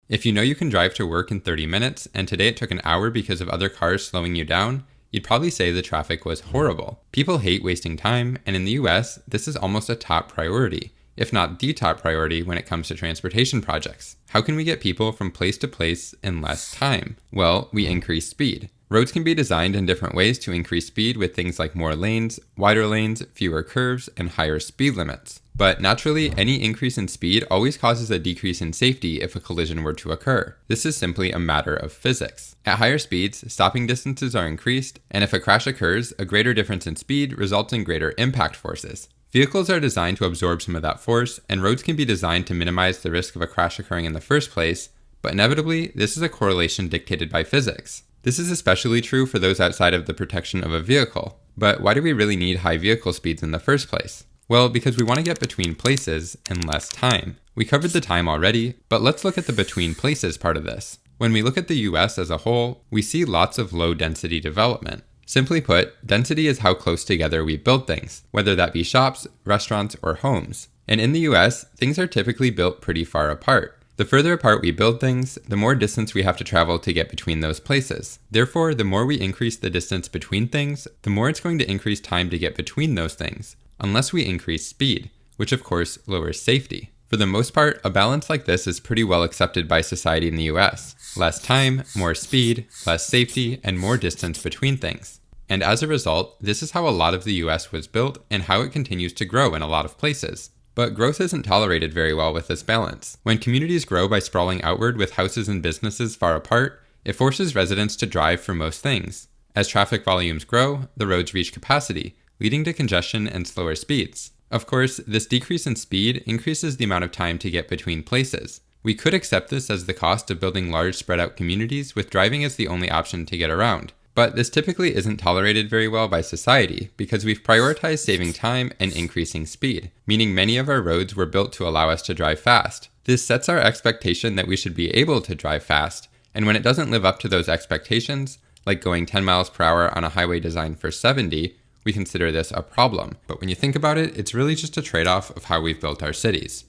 If you know you can drive to work in 30 minutes, and today it took an hour because of other cars slowing you down, you'd probably say the traffic was horrible. People hate wasting time, and in the US, this is almost a top priority, if not the top priority when it comes to transportation projects. How can we get people from place to place in less time? Well, we increase speed. Roads can be designed in different ways to increase speed with things like more lanes, wider lanes, fewer curves, and higher speed limits. But naturally, any increase in speed always causes a decrease in safety if a collision were to occur. This is simply a matter of physics. At higher speeds, stopping distances are increased, and if a crash occurs, a greater difference in speed results in greater impact forces. Vehicles are designed to absorb some of that force, and roads can be designed to minimize the risk of a crash occurring in the first place, but inevitably, this is a correlation dictated by physics. This is especially true for those outside of the protection of a vehicle. But why do we really need high vehicle speeds in the first place? Well, because we want to get between places in less time. We covered the time already, but let's look at the between places part of this. When we look at the US as a whole, we see lots of low density development. Simply put, density is how close together we build things, whether that be shops, restaurants, or homes. And in the US, things are typically built pretty far apart. The further apart we build things, the more distance we have to travel to get between those places. Therefore, the more we increase the distance between things, the more it's going to increase time to get between those things, unless we increase speed, which of course lowers safety. For the most part, a balance like this is pretty well accepted by society in the US. Less time, more speed, less safety, and more distance between things. And as a result, this is how a lot of the US was built and how it continues to grow in a lot of places. But growth isn't tolerated very well with this balance. When communities grow by sprawling outward with houses and businesses far apart, it forces residents to drive for most things. As traffic volumes grow, the roads reach capacity, leading to congestion and slower speeds. Of course, this decrease in speed increases the amount of time to get between places. We could accept this as the cost of building large spread out communities with driving as the only option to get around. But this typically isn't tolerated very well by society because we've prioritized saving time and increasing speed, meaning many of our roads were built to allow us to drive fast. This sets our expectation that we should be able to drive fast, and when it doesn't live up to those expectations, like going 10 miles per hour on a highway designed for 70, we consider this a problem. But when you think about it, it's really just a trade-off of how we've built our cities.